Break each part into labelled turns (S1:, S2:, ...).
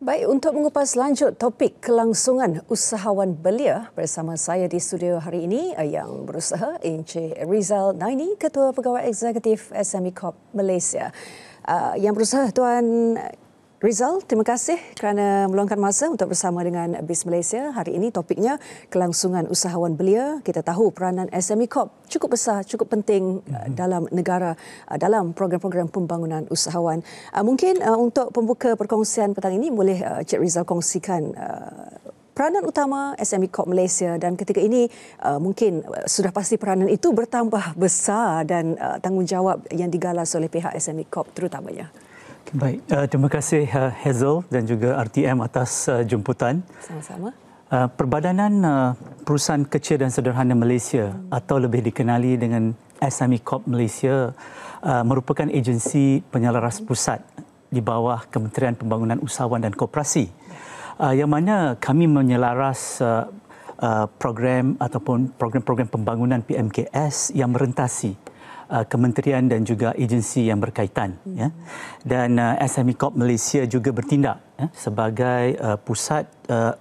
S1: Baik, untuk mengupas lanjut topik kelangsungan usahawan belia bersama saya di studio hari ini yang berusaha Encik Rizal Naini, Ketua Pegawai Eksekutif SME Corp Malaysia. Yang berusaha Tuan Rizal, terima kasih kerana meluangkan masa untuk bersama dengan BIS Malaysia. Hari ini topiknya kelangsungan usahawan belia. Kita tahu peranan SME Corp cukup besar, cukup penting dalam negara, dalam program-program pembangunan usahawan. Mungkin untuk pembuka perkongsian petang ini, boleh Cik Rizal kongsikan peranan utama SME Corp Malaysia, dan ketika ini mungkin sudah pasti peranan itu bertambah besar dan tanggungjawab yang digalas oleh pihak SME Corp terutamanya.
S2: Baik, terima kasih Hazel dan juga RTM atas jemputan.
S1: Sama-sama.
S2: Perbadanan Perusahaan Kecil dan Sederhana Malaysia atau lebih dikenali dengan SME Corp Malaysia merupakan agensi penyelaras pusat di bawah Kementerian Pembangunan Usahawan dan Koperasi, yang mana kami menyelaras program ataupun program-program pembangunan PMKS yang merentasi kementerian dan juga agensi yang berkaitan. Ya. Dan SME Corp Malaysia juga bertindak sebagai pusat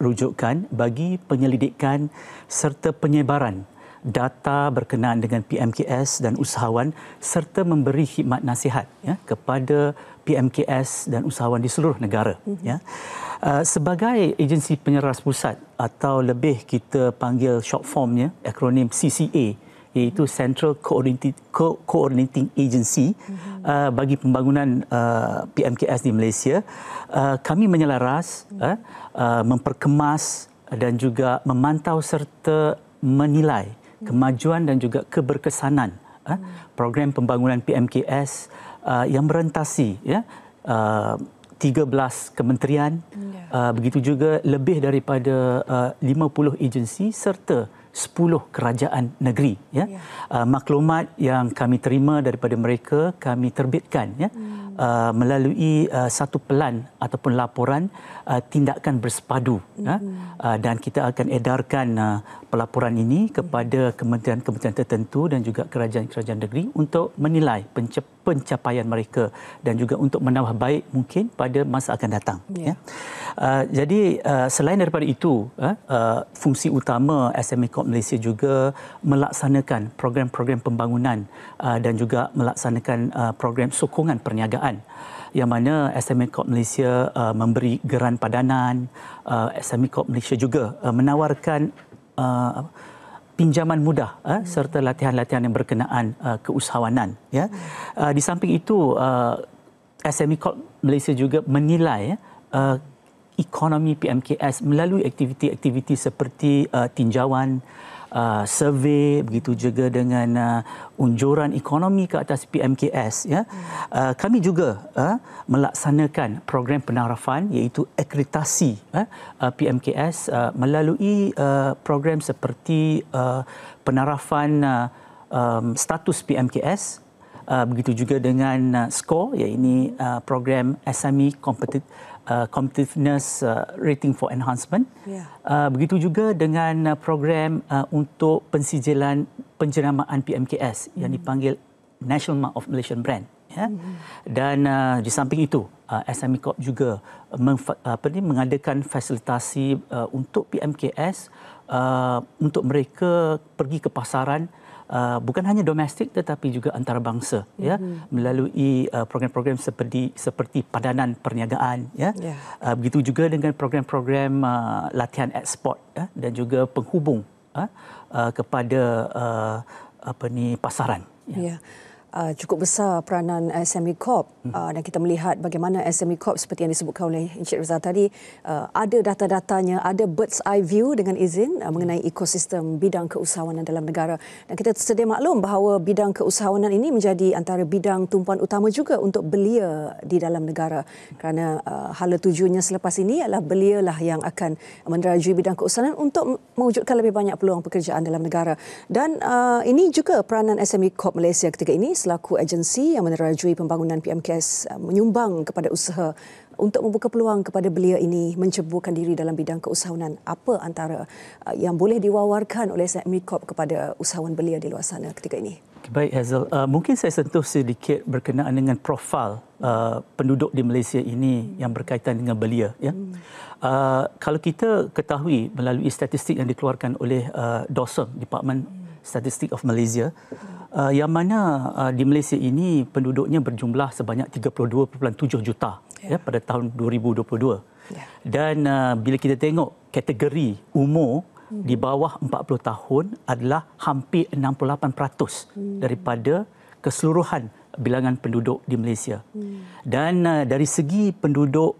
S2: rujukan bagi penyelidikan serta penyebaran data berkenaan dengan PMKS dan usahawan, serta memberi khidmat nasihat kepada PMKS dan usahawan di seluruh negara. Ya. Sebagai agensi penyelaras pusat atau lebih kita panggil short formnya, akronim CCA, iaitu Central Coordinating Agency bagi pembangunan PMKS di Malaysia, kami menyelaras, memperkemas dan juga memantau serta menilai kemajuan dan juga keberkesanan program pembangunan PMKS yang merentasi 13 kementerian, begitu juga lebih daripada 50 agensi serta 10 kerajaan negeri. Maklumat yang kami terima daripada mereka, kami terbitkan melalui satu pelan ataupun laporan tindakan bersepadu. Dan kita akan edarkan pelaporan ini kepada kementerian-kementerian tertentu dan juga kerajaan-kerajaan negeri untuk menilai pencapaian mereka dan juga untuk menambah baik mungkin pada masa akan datang. Jadi selain daripada itu, fungsi utama SME Corp Malaysia juga melaksanakan program-program pembangunan dan juga melaksanakan program sokongan perniagaan, yang mana SME Corp Malaysia memberi geran padanan. SME Corp Malaysia juga menawarkan pinjaman mudah serta latihan-latihan yang berkenaan keusahawanan. Di samping itu, SME Corp Malaysia juga menilai ekonomi PMKS melalui aktiviti-aktiviti seperti tinjauan, survey, begitu juga dengan unjuran ekonomi ke atas PMKS. Kami juga melaksanakan program penarafan iaitu akreditasi PMKS melalui program seperti penarafan status PMKS, begitu juga dengan SCORE, iaitu program SME Competitiveness Rating for Enhancement. Begitu juga dengan program untuk pensijilan penjenamaan PMKS yang dipanggil National Mark of Malaysian Brand. Dan di samping itu, SME Corp juga mengadakan fasilitasi untuk PMKS untuk mereka pergi ke pasaran, bukan hanya domestik tetapi juga antarabangsa, melalui program-program seperti padanan perniagaan, begitu juga dengan program-program latihan ekspor dan juga penghubung kepada pasaran.
S1: Cukup besar peranan SME Corp dan kita melihat bagaimana SME Corp seperti yang disebutkan oleh Encik Rizal tadi, ada data-datanya, ada bird's eye view dengan izin mengenai ekosistem bidang keusahawanan dalam negara. Dan kita sedia maklum bahawa bidang keusahawanan ini menjadi antara bidang tumpuan utama juga untuk belia di dalam negara, kerana hala tujuannya selepas ini adalah belia lah yang akan menderajui bidang keusahawanan untuk mewujudkan lebih banyak peluang pekerjaan dalam negara. Dan ini juga peranan SME Corp Malaysia ketika ini selaku agensi yang menerajui pembangunan PMKS menyumbang kepada usaha untuk membuka peluang kepada belia ini menceburkan diri dalam bidang keusahawanan. Apa antara yang boleh diwawarkan oleh SME Corp kepada usahawan belia di luar sana ketika ini?
S2: Baik, Hazel. Mungkin saya sentuh sedikit berkenaan dengan profil penduduk di Malaysia ini yang berkaitan dengan belia. Ya. Kalau kita ketahui melalui statistik yang dikeluarkan oleh DOSM, Department Statistik of Malaysia, yang mana di Malaysia ini penduduknya berjumlah sebanyak 32.7 juta ya, pada tahun 2022. Dan bila kita tengok kategori umur di bawah 40 tahun adalah hampir 68% daripada keseluruhan bilangan penduduk di Malaysia. Dan dari segi penduduk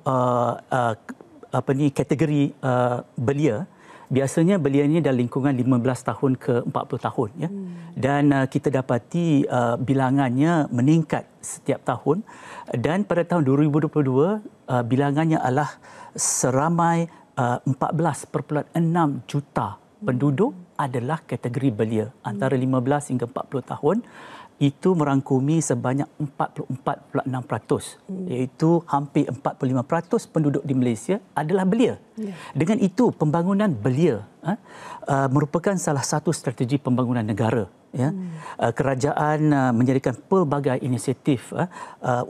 S2: kategori belia, biasanya belia ini dalam lingkungan 15 tahun ke 40 tahun ya. Dan kita dapati bilangannya meningkat setiap tahun, dan pada tahun 2022 bilangannya adalah seramai 14.6 juta penduduk adalah kategori belia antara 15 hingga 40 tahun. Itu merangkumi sebanyak 44.6%, iaitu hampir 45% penduduk di Malaysia adalah belia. Dengan itu, pembangunan belia merupakan salah satu strategi pembangunan negara. Ya. Kerajaan menjadikan pelbagai inisiatif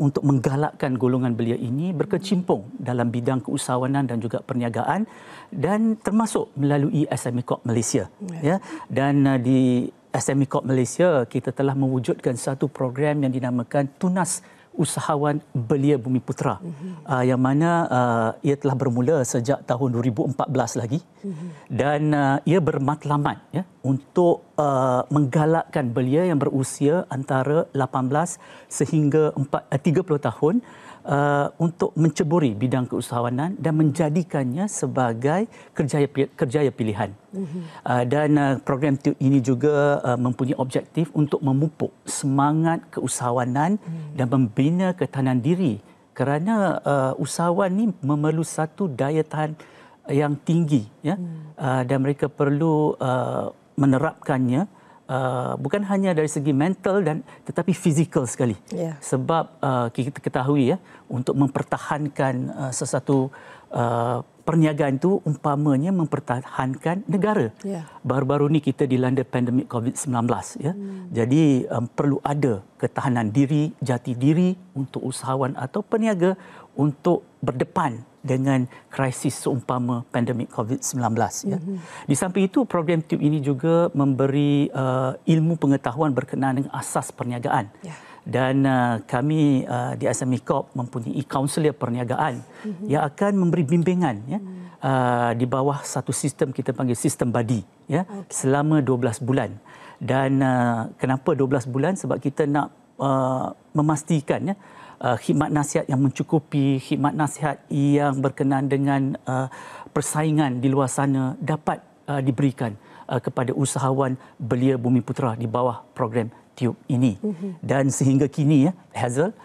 S2: untuk menggalakkan golongan belia ini berkecimpung dalam bidang keusahawanan dan juga perniagaan, dan termasuk melalui SME Corp Malaysia. Ya. Dan di SME Corp Malaysia, kita telah mewujudkan satu program yang dinamakan Tunas Usahawan Belia Bumiputera, yang mana ia telah bermula sejak tahun 2014 lagi, dan ia bermatlamat ya, untuk menggalakkan belia yang berusia antara 18 sehingga 30 tahun untuk menceburi bidang keusahawanan dan menjadikannya sebagai kerjaya pilihan. Dan program ini juga mempunyai objektif untuk memupuk semangat keusahawanan dan membina ketahanan diri, kerana usahawan ini memerlukan satu daya tahan yang tinggi ya, dan mereka perlu menerapkannya bukan hanya dari segi mental dan tetapi fizikal sekali. Sebab kita ketahui ya, untuk mempertahankan sesuatu perniagaan itu umpamanya mempertahankan negara. Baru-baru ni kita dilanda pandemik COVID-19 ya. Jadi perlu ada ketahanan diri, jati diri untuk usahawan atau peniaga untuk berdepan dengan krisis seumpama pandemik COVID-19. Ya. Di samping itu, program TUB ini juga memberi ilmu pengetahuan berkenaan dengan asas perniagaan. Dan kami di SME Corp mempunyai kaunselor perniagaan yang akan memberi bimbingan ya, di bawah satu sistem kita panggil sistem BADI ya, selama 12 bulan. Dan kenapa 12 bulan? Sebab kita nak memastikan ya, khidmat nasihat yang mencukupi, khidmat nasihat yang berkenaan dengan persaingan di luar sana dapat diberikan kepada usahawan belia Bumiputera di bawah program TUB ini. Dan sehingga kini ya, Hazel,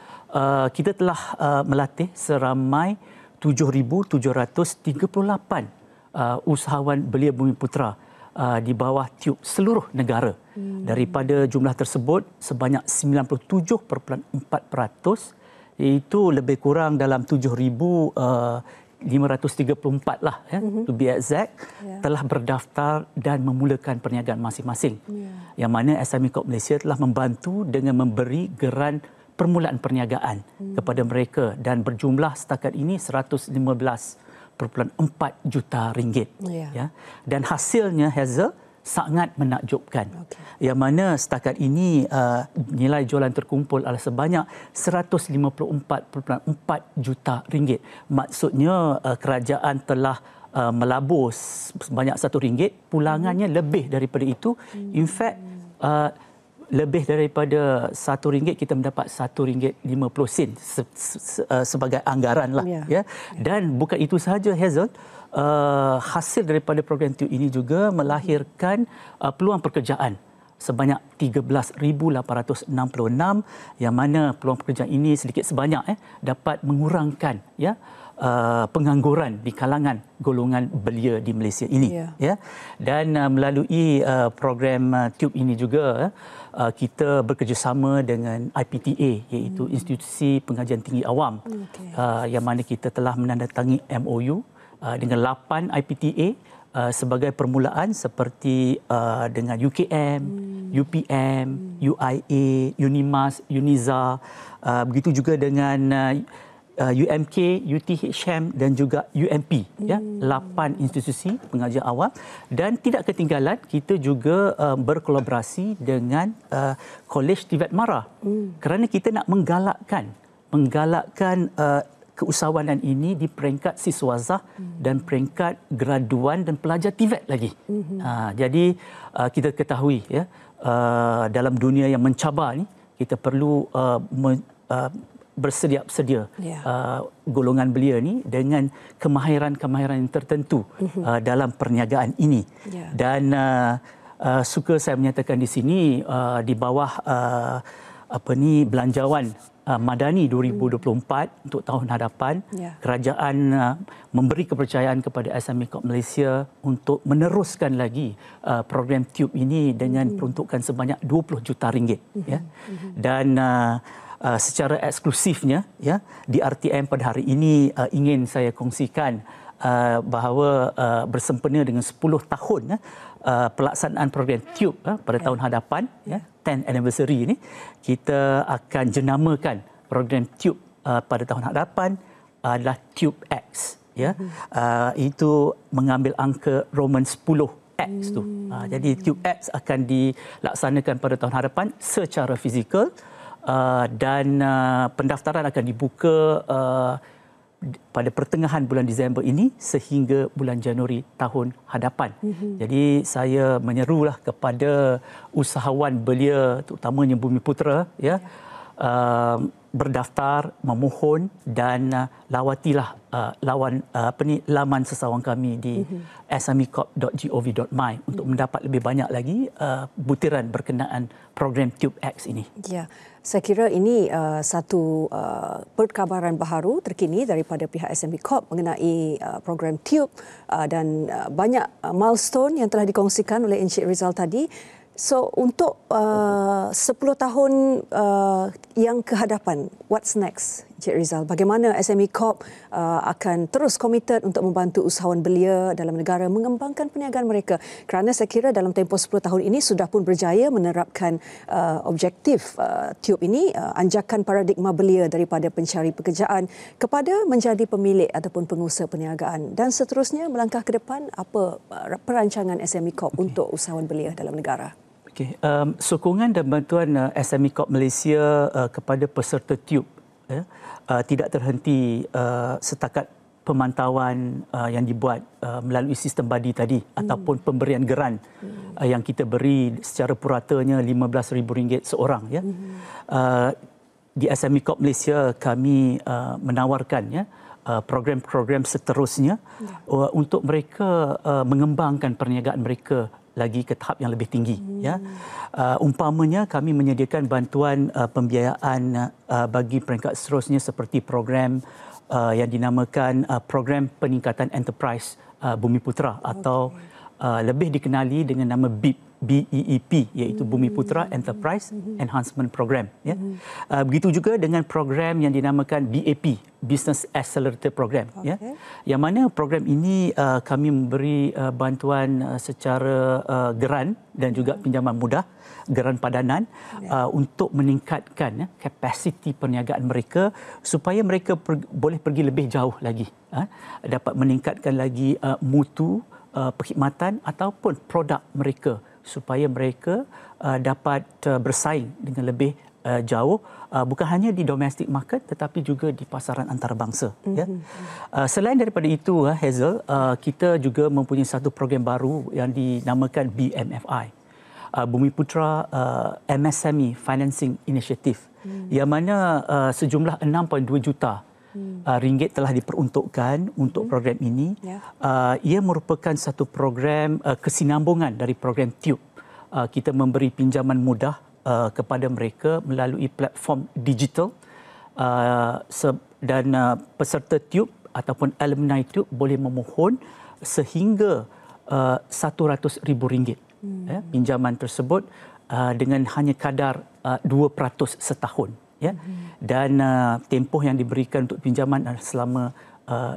S2: kita telah melatih seramai 7,738 usahawan belia Bumiputera di bawah TUB seluruh negara. Daripada jumlah tersebut, sebanyak 97.4%, iaitu lebih kurang dalam 7,534 lah ya, to be exact, telah berdaftar dan memulakan perniagaan masing-masing. Yang mana SME Corp Malaysia telah membantu dengan memberi geran permulaan perniagaan kepada mereka, dan berjumlah setakat ini 115.4 juta ringgit. Ya. Dan hasilnya, Hazel, sangat menakjubkan. Yang mana setakat ini nilai jualan terkumpul adalah sebanyak 154.4 juta ringgit. Maksudnya kerajaan telah melabur sebanyak RM1, pulangannya lebih daripada itu. In fact, lebih daripada RM1 kita mendapat RM1.50 sebagai anggaran lah. Ya. Dan bukan itu sahaja, Hazel, hasil daripada program TUB ini juga melahirkan peluang pekerjaan sebanyak 13,866 yang mana peluang pekerjaan ini sedikit sebanyak dapat mengurangkan pengangguran di kalangan golongan belia di Malaysia ini. Dan melalui program TUBE ini juga kita bekerjasama dengan IPTA, iaitu Institusi Pengajian Tinggi Awam, yang mana kita telah menandatangani MOU dengan 8 IPTA sebagai permulaan seperti dengan UKM, UPM, UIA, Unimas, Uniza, begitu juga dengan UMK, UTHM dan juga UMP, 8 institusi pengajian awam. Dan tidak ketinggalan, kita juga berkolaborasi dengan Kolej Tivet Mara kerana kita nak menggalakkan keusahawanan ini di peringkat siswazah dan peringkat graduan dan pelajar TVET lagi. Jadi kita ketahui dalam dunia yang mencabar ni, kita perlu bersedia golongan belia ni dengan kemahiran-kemahiran yang tertentu dalam perniagaan ini. Dan suka saya menyatakan di sini di bawah belanjawan Madani 2024 untuk tahun hadapan, kerajaan memberi kepercayaan kepada SME Corp Malaysia untuk meneruskan lagi program TUBE ini dengan peruntukan sebanyak 20 juta ringgit. Dan secara eksklusifnya di RTM pada hari ini ingin saya kongsikan bahawa bersempena dengan 10 tahun pelaksanaan program TUBE pada tahun hadapan, 10th anniversary ini, kita akan jenamakan program TUBE pada tahun hadapan adalah TUBE X. Itu mengambil angka Roman 10X tu. Jadi TUBE X akan dilaksanakan pada tahun hadapan secara fizikal. Dan pendaftaran akan dibuka pada pertengahan bulan Disember ini sehingga bulan Januari tahun hadapan. Jadi saya menyerulah kepada usahawan belia, terutamanya Bumiputera, berdaftar, memohon dan lawatilah laman sesawang kami di smecorp.gov.my untuk mendapat lebih banyak lagi butiran berkenaan program TUBE X ini.
S1: Saya kira ini satu perkabaran baharu terkini daripada pihak SME Corp mengenai program TUBE dan banyak milestone yang telah dikongsikan oleh Encik Rizal tadi. So untuk 10 tahun yang kehadapan, what's next, Encik Rizal? Bagaimana SME Corp akan terus komited untuk membantu usahawan belia dalam negara mengembangkan perniagaan mereka? Kerana saya kira dalam tempoh 10 tahun ini sudah pun berjaya menerapkan objektif TUBE ini, anjakan paradigma belia daripada pencari pekerjaan kepada menjadi pemilik ataupun pengusaha perniagaan. Dan seterusnya melangkah ke depan, apa perancangan SME Corp untuk usahawan belia dalam negara?
S2: Sokongan dan bantuan SME Corp Malaysia kepada peserta TUBE tidak terhenti setakat pemantauan yang dibuat melalui sistem badi tadi ataupun pemberian geran yang kita beri secara puratanya RM15,000 seorang. Di SME Corp Malaysia kami menawarkan program-program seterusnya untuk mereka mengembangkan perniagaan mereka lagi ke tahap yang lebih tinggi. Umpamanya kami menyediakan bantuan pembiayaan bagi peringkat seterusnya seperti program yang dinamakan program peningkatan enterprise Bumiputera atau lebih dikenali dengan nama BEEP, iaitu Bumiputera Enterprise Enhancement Program. Begitu juga dengan program yang dinamakan BAP, Business Accelerator Program. Yang mana program ini kami memberi bantuan secara geran dan juga pinjaman mudah, geran padanan untuk meningkatkan kapasiti perniagaan mereka supaya mereka boleh pergi lebih jauh lagi, dapat meningkatkan lagi mutu perkhidmatan ataupun produk mereka supaya mereka dapat bersaing dengan lebih jauh, bukan hanya di domestic market tetapi juga di pasaran antarabangsa. Selain daripada itu, Hazel, kita juga mempunyai satu program baru yang dinamakan BMFI, Bumiputera MSME Financing Initiative, yang mana sejumlah 6.2 juta ringgit telah diperuntukkan untuk program ini. Ia merupakan satu program kesinambungan dari program TUBE kita memberi pinjaman mudah kepada mereka melalui platform digital dan peserta tube ataupun alumni tube boleh memohon sehingga RM100,000 pinjaman tersebut dengan hanya kadar 2% setahun. Dan tempoh yang diberikan untuk pinjaman selama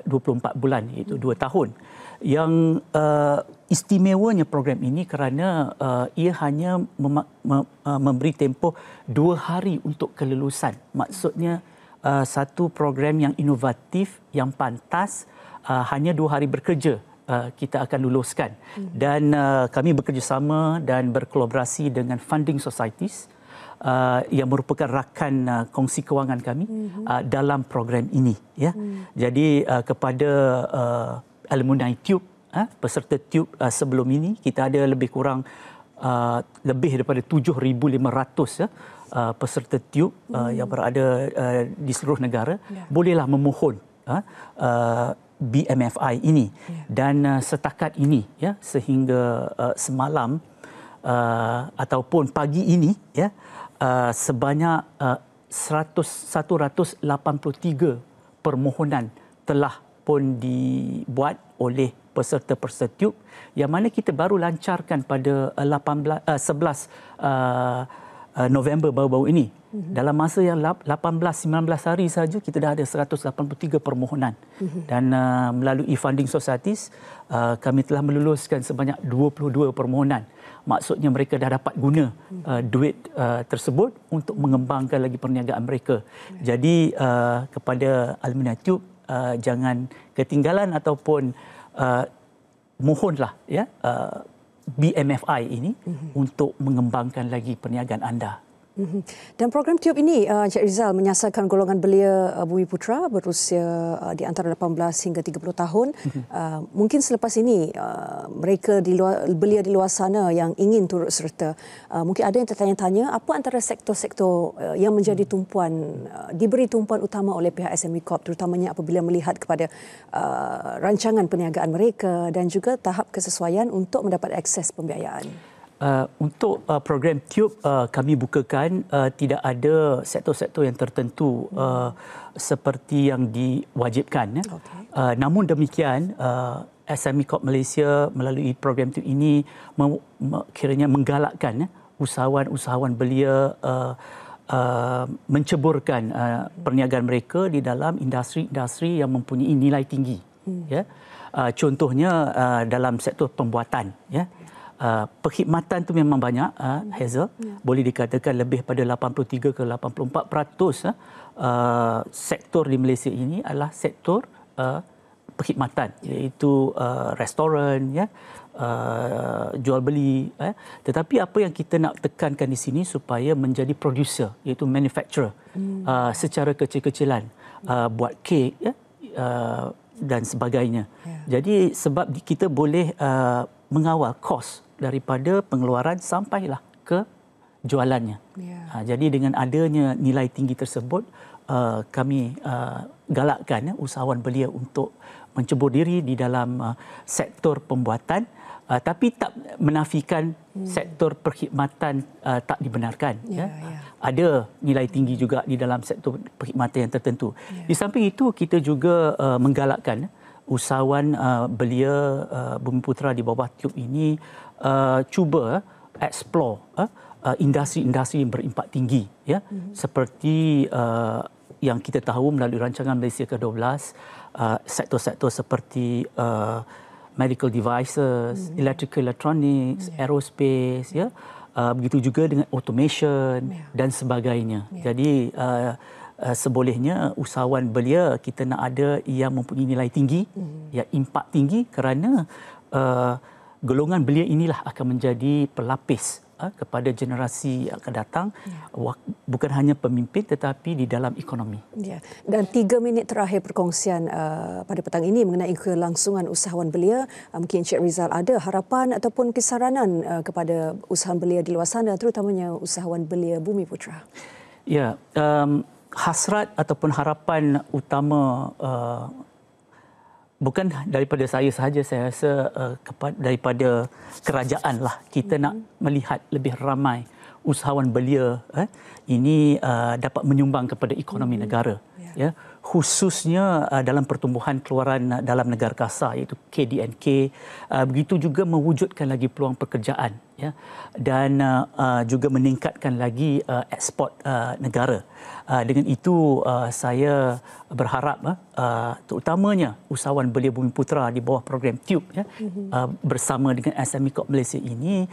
S2: 24 bulan, iaitu 2 tahun. Yang istimewanya program ini kerana ia hanya memberi tempoh 2 hari untuk kelulusan. Maksudnya satu program yang inovatif, yang pantas, hanya 2 hari bekerja kita akan luluskan. Dan kami bekerjasama dan berkolaborasi dengan funding societies yang merupakan rakan kongsi kewangan kami dalam program ini. Jadi kepada alumni tube, peserta tube sebelum ini, kita ada lebih kurang lebih daripada 7,500 peserta tube yang berada di seluruh negara, bolehlah memohon BMFI ini. Dan setakat ini, sehingga semalam ataupun pagi ini, sebanyak 183 permohonan telah pun dibuat oleh peserta-peserta tube, yang mana kita baru lancarkan pada 11 November baru-baru ini. Dalam masa yang 18-19 hari saja kita dah ada 183 permohonan. Dan melalui funding societies kami telah meluluskan sebanyak 22 permohonan. Maksudnya mereka dah dapat guna duit tersebut untuk mengembangkan lagi perniagaan mereka. Jadi kepada alumni tube, jangan ketinggalan ataupun mohonlah BMFI ini untuk mengembangkan lagi perniagaan anda.
S1: Dan program tube ini, Encik Rizal, menyasarkan golongan belia Bumiputera berusia di antara 18 hingga 30 tahun. Mungkin selepas ini mereka belia di luar sana yang ingin turut serta. Mungkin ada yang tertanya-tanya, apa antara sektor-sektor yang menjadi tumpuan, diberi tumpuan utama oleh pihak SME Corp, terutamanya apabila melihat kepada rancangan perniagaan mereka dan juga tahap kesesuaian untuk mendapat akses pembiayaan?
S2: Untuk program tube kami bukakan tidak ada sektor-sektor yang tertentu seperti yang diwajibkan. Namun demikian, SME Corp Malaysia melalui program tube ini kiranya menggalakkan usahawan-usahawan belia menceburkan perniagaan mereka di dalam industri-industri yang mempunyai nilai tinggi. Contohnya dalam sektor pembuatan. Perkhidmatan itu memang banyak, Hazel. Boleh dikatakan lebih pada 83 ke 84% sektor di Malaysia ini adalah sektor perkhidmatan, iaitu restoran, jual beli. Tetapi apa yang kita nak tekankan di sini supaya menjadi producer, iaitu manufacturer, secara kecil-kecilan, buat kek dan sebagainya. Jadi sebab kita boleh mengawal kos daripada pengeluaran sampailah ke jualannya. Jadi dengan adanya nilai tinggi tersebut, kami galakkan usahawan belia untuk mencebur diri di dalam sektor pembuatan, tapi tak menafikan sektor perkhidmatan tak dibenarkan. Ada nilai tinggi juga di dalam sektor perkhidmatan yang tertentu. Di samping itu, kita juga menggalakkan usahawan belia Bumiputera di bawah tube ini cuba explore industri-industri yang berimpak tinggi, seperti yang kita tahu melalui rancangan Malaysia ke-12, sektor-sektor seperti medical devices, electrical electronics, aerospace, begitu juga dengan automation dan sebagainya. Jadi sebolehnya usahawan belia kita nak ada yang mempunyai nilai tinggi, impak tinggi, kerana golongan belia inilah akan menjadi pelapis kepada generasi yang akan datang, bukan hanya pemimpin tetapi di dalam ekonomi.
S1: Dan 3 minit terakhir perkongsian pada petang ini mengenai kelangsungan usahawan belia, mungkin Encik Rizal ada harapan ataupun kesaranan kepada usahawan belia di luar sana, terutamanya usahawan belia Bumiputera?
S2: Hasrat ataupun harapan utama bukan daripada saya sahaja, saya rasa daripada kerajaan lah kita nak melihat lebih ramai usahawan belia ini dapat menyumbang kepada ekonomi negara, ya, khususnya dalam pertumbuhan keluaran dalam negara kasar iaitu KDNK, begitu juga mewujudkan lagi peluang pekerjaan, ya, dan juga meningkatkan lagi ekspor negara. Dengan itu saya berharap terutamanya usahawan belia Bumiputera di bawah program TUBE, ya, bersama dengan SME Corp Malaysia ini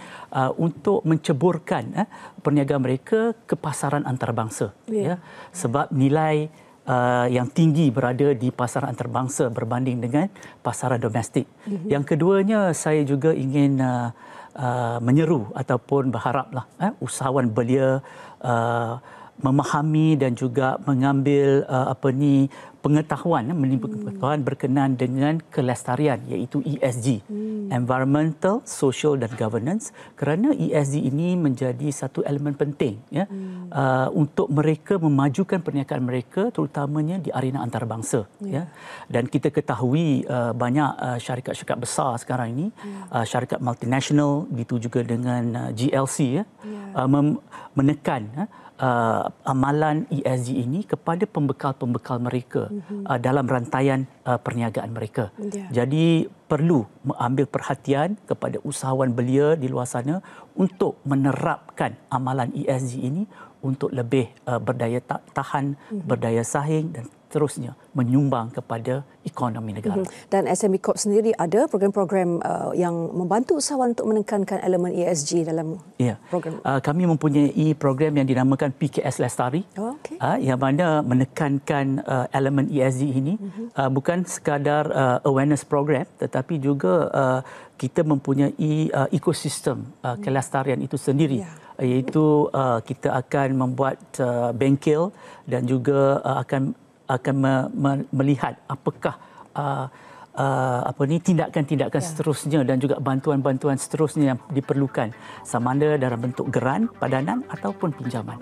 S2: untuk menceburkan perniagaan mereka ke pasaran antarabangsa, ya, sebab nilai yang tinggi berada di pasaran antarabangsa berbanding dengan pasaran domestik. Yang keduanya, saya juga ingin menyeru ataupun berharaplah usahawan belia memahami dan juga mengambil pengetahuan berkenaan dengan kelestarian iaitu ESG, Environmental, Social dan Governance, kerana ESG ini menjadi satu elemen penting, ya, untuk mereka memajukan perniagaan mereka terutamanya di arena antarabangsa, ya. Dan kita ketahui banyak syarikat-syarikat besar sekarang ini, syarikat multinasional, begitu juga dengan GLC, ya, menekan amalan ESG ini kepada pembekal-pembekal mereka dalam rantaian perniagaan mereka. Jadi perlu mengambil perhatian kepada usahawan belia di luar sana untuk menerapkan amalan ESG ini untuk lebih berdaya tahan, berdaya saing dan terusnya menyumbang kepada ekonomi negara.
S1: Dan SME Corp sendiri ada program-program yang membantu usahawan untuk menekankan elemen ESG dalam program.
S2: Kami mempunyai program yang dinamakan PKS Lestari, yang mana menekankan elemen ESG ini bukan sekadar awareness program, tetapi juga kita mempunyai ekosistem kelestarian itu sendiri, iaitu kita akan membuat bengkel dan juga akan melihat apakah tindakan-tindakan seterusnya dan juga bantuan-bantuan seterusnya yang diperlukan, sama ada dalam bentuk geran, padanan ataupun pinjaman.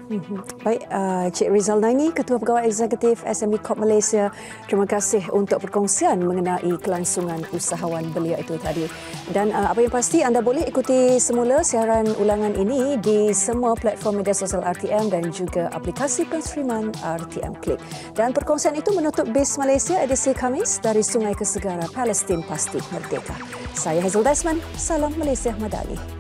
S1: Baik, Cik Rizal Naini, Ketua Pegawai Eksekutif SME Corp Malaysia, terima kasih untuk perkongsian mengenai kelangsungan usahawan belia itu tadi. Dan apa yang pasti, anda boleh ikuti semula siaran ulangan ini di semua platform media sosial RTM dan juga aplikasi penstreaman RTM Klik. Dan perkongsian itu menutup BIS Malaysia edisi Khamis dari Sungai ke Segara, Palestin pasti merdeka. Saya Hazel Desmond, salam Malaysia Madani.